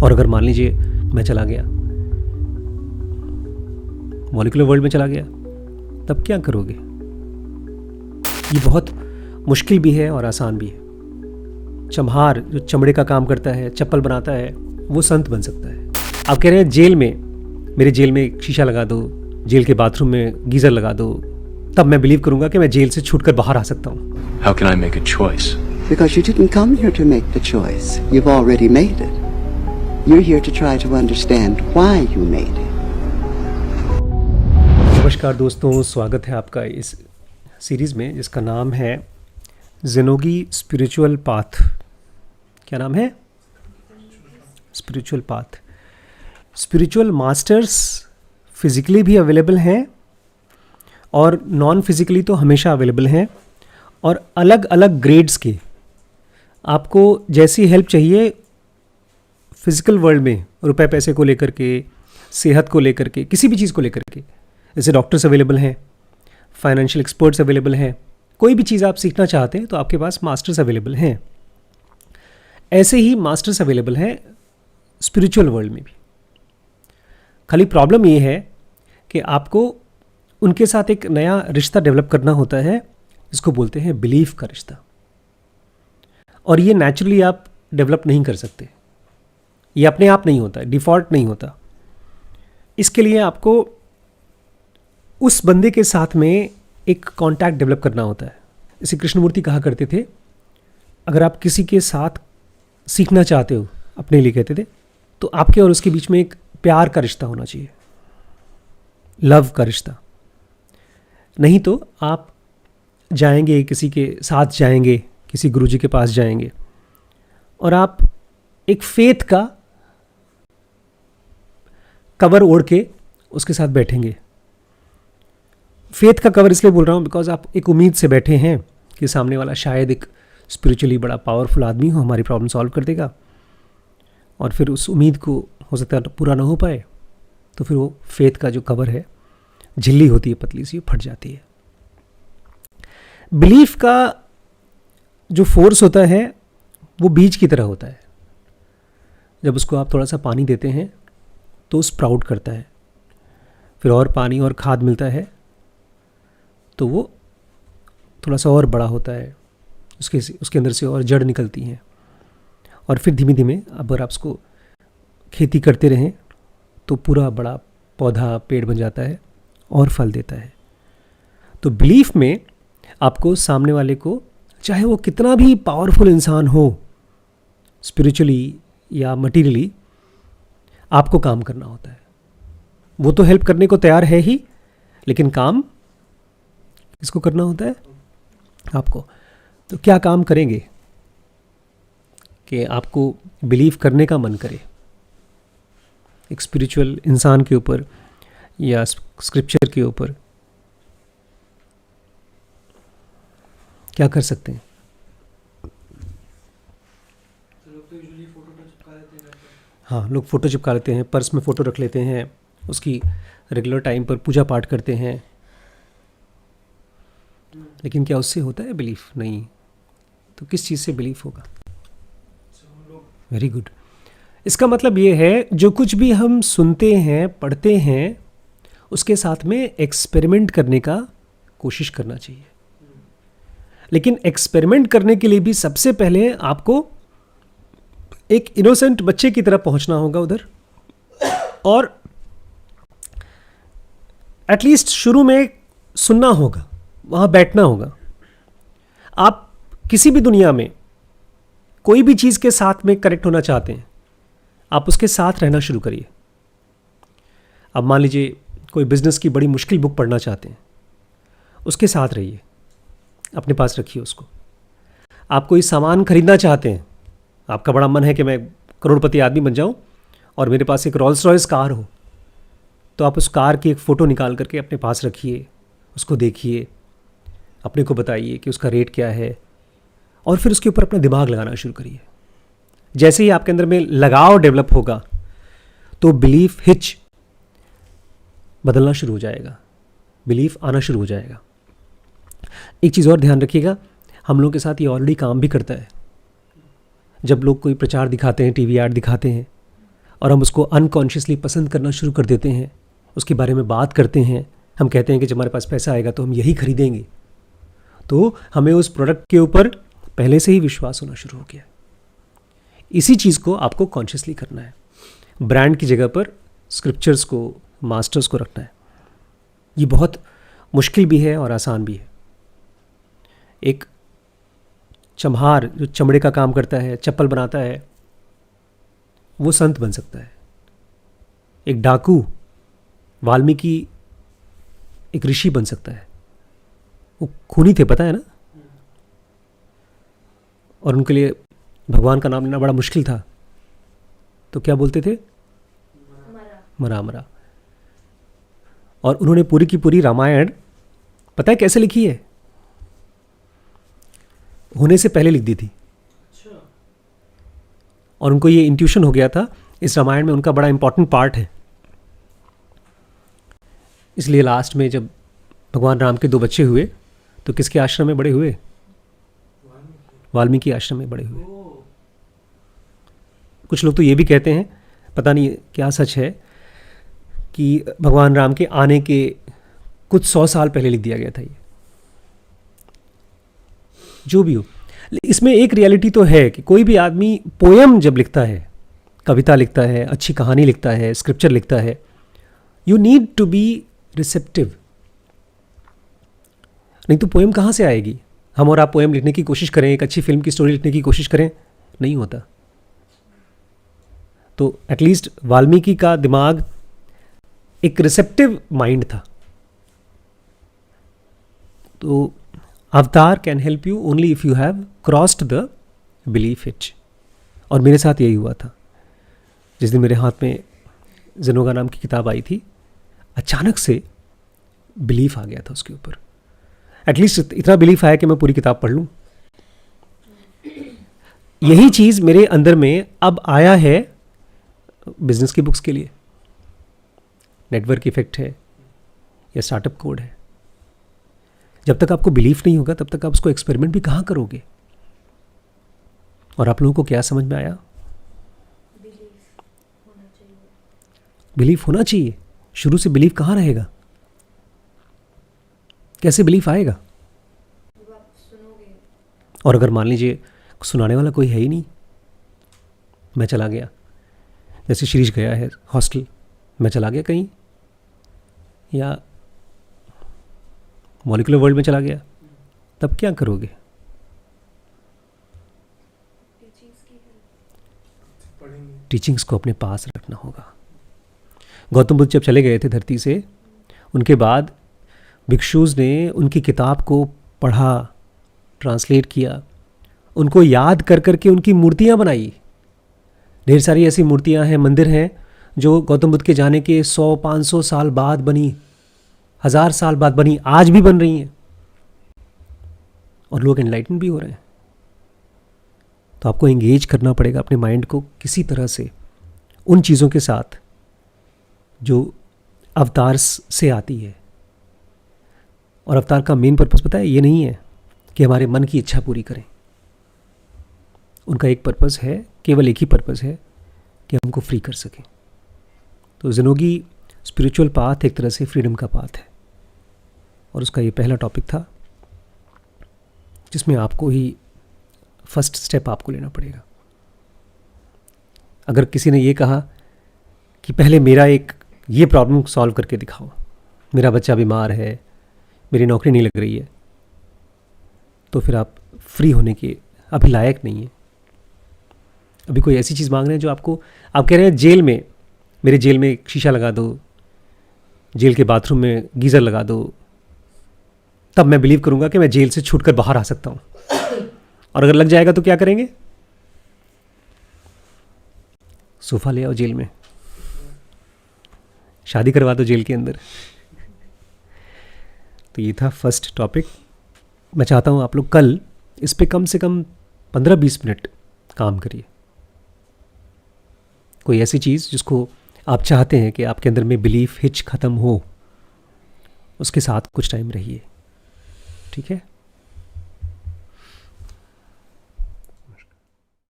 और अगर मान लीजिए मैं चला गया, मॉलिक्यूलर वर्ल्ड में चला गया, तब क्या करोगे? ये बहुत मुश्किल भी है और आसान भी है। चम्हार जो चमड़े का काम करता है, चप्पल बनाता है, वो संत बन सकता है। आप कह रहे हैं जेल में, मेरे जेल में एक शीशा लगा दो, जेल के बाथरूम में गीजर लगा दो, तब मैं बिलीव करूंगा कि मैं जेल से छूटकर बाहर आ सकता हूँ। How can I make a choice? Because you didn't come here to make the choice. You've already made it. You're here to try to understand why you made it. नमस्कार दोस्तों, स्वागत है आपका इस सीरीज़ में जिसका नाम है ज़ेनोगी स्पिरिचुअल पाथ। क्या नाम है? Spiritual path. Spiritual masters physically भी अवेलेबल हैं और नॉन फिज़िकली तो हमेशा अवेलेबल हैं, और अलग अलग ग्रेड्स के। आपको जैसी हेल्प चाहिए फिज़िकल वर्ल्ड में, रुपए पैसे को लेकर के, सेहत को लेकर के, किसी भी चीज़ को लेकर के, जैसे डॉक्टर्स अवेलेबल हैं, फाइनेंशियल एक्सपर्ट्स अवेलेबल हैं, कोई भी चीज़ आप सीखना चाहते हैं तो आपके पास मास्टर्स अवेलेबल हैं। ऐसे ही मास्टर्स अवेलेबल हैं स्पिरिचुअल वर्ल्ड में भी। खाली प्रॉब्लम ये है कि आपको उनके साथ एक नया रिश्ता डेवलप करना होता है, जिसको बोलते हैं बिलीफ का रिश्ता। और ये नेचुरली आप डेवलप नहीं कर सकते, ये अपने आप नहीं होता, डिफ़ॉल्ट नहीं होता। इसके लिए आपको उस बंदे के साथ में एक कांटेक्ट डेवलप करना होता है। जैसे कृष्णमूर्ति कहा करते थे, अगर आप किसी के साथ सीखना चाहते हो, अपने लिए कहते थे, तो आपके और उसके बीच में एक प्यार का रिश्ता होना चाहिए, लव का रिश्ता। नहीं तो आप जाएंगे, किसी के साथ जाएंगे, किसी गुरुजी के पास जाएंगे, और आप एक फेथ का कवर ओढ़ के उसके साथ बैठेंगे। फेथ का कवर इसलिए बोल रहा हूँ बिकॉज आप एक उम्मीद से बैठे हैं कि सामने वाला शायद एक स्पिरिचुअली बड़ा पावरफुल आदमी हो, हमारी प्रॉब्लम सॉल्व कर देगा, और फिर उस उम्मीद को हो सकता है पूरा ना हो पाए, तो फिर वो फेथ का जो कवर है, झिल्ली होती है पतली सी, फट जाती है। बिलीफ का जो फोर्स होता है वो बीज की तरह होता है। जब उसको आप थोड़ा सा पानी देते हैं तो स्प्राउट करता है, फिर और पानी और खाद मिलता है तो वो थोड़ा सा और बड़ा होता है, उसके अंदर से और जड़ निकलती हैं, और फिर धीमे धीमे अगर आप उसको खेती करते रहें तो पूरा बड़ा पौधा, पेड़ बन जाता है और फल देता है। तो बिलीफ में आपको सामने वाले को, चाहे वो कितना भी पावरफुल इंसान हो, स्पिरिचुअली या मटीरियली, आपको काम करना होता है। वो तो हेल्प करने को तैयार है ही, लेकिन काम किसको करना होता है? आपको। तो क्या काम करेंगे कि आपको बिलीव करने का मन करे एक स्पिरिचुअल इंसान के ऊपर या स्क्रिप्चर के ऊपर? क्या कर सकते हैं? हाँ, लोग फ़ोटो चिपका लेते हैं, पर्स में फ़ोटो रख लेते हैं, उसकी रेगुलर टाइम पर पूजा पाठ करते हैं, लेकिन क्या उससे होता है बिलीफ? नहीं। तो किस चीज़ से बिलीफ होगा? Very good. इसका मतलब ये है, जो कुछ भी हम सुनते हैं, पढ़ते हैं, उसके साथ में एक्सपेरिमेंट करने का कोशिश करना चाहिए। लेकिन एक्सपेरिमेंट करने के लिए भी सबसे पहले आपको एक इनोसेंट बच्चे की तरह पहुंचना होगा उधर, और एटलीस्ट शुरू में सुनना होगा, वहाँ बैठना होगा। आप किसी भी दुनिया में कोई भी चीज़ के साथ में कनेक्ट होना चाहते हैं, आप उसके साथ रहना शुरू करिए। अब मान लीजिए कोई बिजनेस की बड़ी मुश्किल बुक पढ़ना चाहते हैं, उसके साथ रहिए, अपने पास रखिए उसको। आप कोई सामान खरीदना चाहते हैं, आपका बड़ा मन है कि मैं करोड़पति आदमी बन जाऊं और मेरे पास एक रोल्स रॉयस कार हो, तो आप उस कार की एक फ़ोटो निकाल करके अपने पास रखिए, उसको देखिए, अपने को बताइए कि उसका रेट क्या है, और फिर उसके ऊपर अपना दिमाग लगाना शुरू करिए। जैसे ही आपके अंदर में लगाव डेवलप होगा तो बिलीफ हिच बदलना शुरू हो जाएगा, बिलीफ आना शुरू हो जाएगा। एक चीज़ और ध्यान रखिएगा, हम लोगों के साथ ये ऑलरेडी काम भी करता है। जब लोग कोई प्रचार दिखाते हैं, टीवी ऐड दिखाते हैं, और हम उसको अनकॉन्शियसली पसंद करना शुरू कर देते हैं, उसके बारे में बात करते हैं, हम कहते हैं कि जब हमारे पास पैसा आएगा तो हम यही खरीदेंगे, तो हमें उस प्रोडक्ट के ऊपर पहले से ही विश्वास होना शुरू हो गया। इसी चीज़ को आपको कॉन्शियसली करना है। ब्रांड की जगह पर स्क्रिप्चर्स को, मास्टर्स को रखना है। ये बहुत मुश्किल भी है और आसान भी है। एक चम्हार जो चमड़े का काम करता है, चप्पल बनाता है, वो संत बन सकता है। एक डाकू वाल्मीकि एक ऋषि बन सकता है। वो खूनी थे, पता है ना, और उनके लिए भगवान का नाम लेना बड़ा मुश्किल था, तो क्या बोलते थे? मरा मरा। और उन्होंने पूरी की पूरी रामायण पता है कैसे लिखी है? होने से पहले लिख दी थी। और उनको ये इंट्यूशन हो गया था इस रामायण में उनका बड़ा इंपॉर्टेंट पार्ट है। इसलिए लास्ट में जब भगवान राम के 2 बच्चे हुए तो किसके आश्रम में बड़े हुए? वाल्मीकि आश्रम में बड़े हुए। कुछ लोग तो ये भी कहते हैं, पता नहीं क्या सच है, कि भगवान राम के आने के कुछ 100 साल पहले लिख दिया गया था ये। जो भी हो, इसमें एक रियलिटी तो है कि कोई भी आदमी पोयम जब लिखता है, कविता लिखता है, अच्छी कहानी लिखता है, स्क्रिप्चर लिखता है, you need to be receptive. नहीं तो पोयम कहाँ से आएगी? हम और आप पोयम लिखने की कोशिश करें, एक अच्छी फिल्म की स्टोरी लिखने की कोशिश करें, नहीं होता। तो एटलीस्ट वाल्मीकि का दिमाग एक रिसेप्टिव माइंड था। तो अवतार can help you only if you have crossed the belief hitch. और मेरे साथ यही हुआ था। जिस दिन मेरे हाथ में ज़ेनोगा नाम की किताब आई थी, अचानक से बिलीफ आ गया था उसके ऊपर। एटलीस्ट इतना बिलीफ आया कि मैं पूरी किताब पढ़ लूँ। यही चीज़ मेरे अंदर में अब आया है बिजनेस की बुक्स के लिए। नेटवर्क इफेक्ट है या स्टार्टअप कोड है। जब तक आपको बिलीफ नहीं होगा तब तक आप उसको एक्सपेरिमेंट भी कहाँ करोगे? और आप लोगों को क्या समझ में आया? बिलीफ होना चाहिए। शुरू से बिलीफ कहाँ रहेगा? कैसे बिलीफ आएगा? और अगर मान लीजिए सुनाने वाला कोई है ही नहीं, मैं चला गया, जैसे शिरीष गया है हॉस्टल, मैं चला गया कहीं, या मॉलिक्यूलर वर्ल्ड में चला गया, तब क्या करोगे? टीचिंग्स को अपने पास रखना होगा। गौतम बुद्ध जब चले गए थे धरती से, उनके बाद भिक्षुज ने उनकी किताब को पढ़ा, ट्रांसलेट किया, उनको याद कर करके उनकी मूर्तियाँ बनाई। ढेर सारी ऐसी मूर्तियाँ हैं, मंदिर हैं, जो गौतम बुद्ध के जाने के 100-500 साल बाद बनी, 1000 साल बाद बनी, आज भी बन रही हैं, और लोग एनलाइटन भी हो रहे हैं। तो आपको एंगेज करना पड़ेगा अपने माइंड को किसी तरह से उन चीज़ों के साथ जो अवतार से आती है। और अवतार का मेन पर्पस पता है, ये नहीं है कि हमारे मन की इच्छा पूरी करें। उनका एक पर्पस है, केवल एक ही पर्पस है, कि हमको फ्री कर सकें। तो ज़ेनोगी स्पिरिचुअल पाथ एक तरह से फ्रीडम का पाथ है, और उसका ये पहला टॉपिक था जिसमें आपको ही फर्स्ट स्टेप आपको लेना पड़ेगा। अगर किसी ने ये कहा कि पहले मेरा एक ये प्रॉब्लम सॉल्व करके दिखाओ, मेरा बच्चा बीमार है, मेरी नौकरी नहीं लग रही है, तो फिर आप फ्री होने के अभी लायक नहीं है। अभी कोई ऐसी चीज़ मांग रहे हैं जो आपको, आप कह रहे हैं जेल में, मेरे जेल में एक शीशा लगा दो, जेल के बाथरूम में गीज़र लगा दो, तब मैं बिलीव करूंगा कि मैं जेल से छूटकर बाहर आ सकता हूं। और अगर लग जाएगा तो क्या करेंगे? सोफा ले आओ जेल में, शादी करवा दो जेल के अंदर। तो ये था फर्स्ट टॉपिक। मैं चाहता हूं आप लोग कल इस पे कम से कम 15-20 मिनट काम करिए। कोई ऐसी चीज़ जिसको आप चाहते हैं कि आपके अंदर में बिलीफ हिच ख़त्म हो, उसके साथ कुछ टाइम रहिए। ठीक है?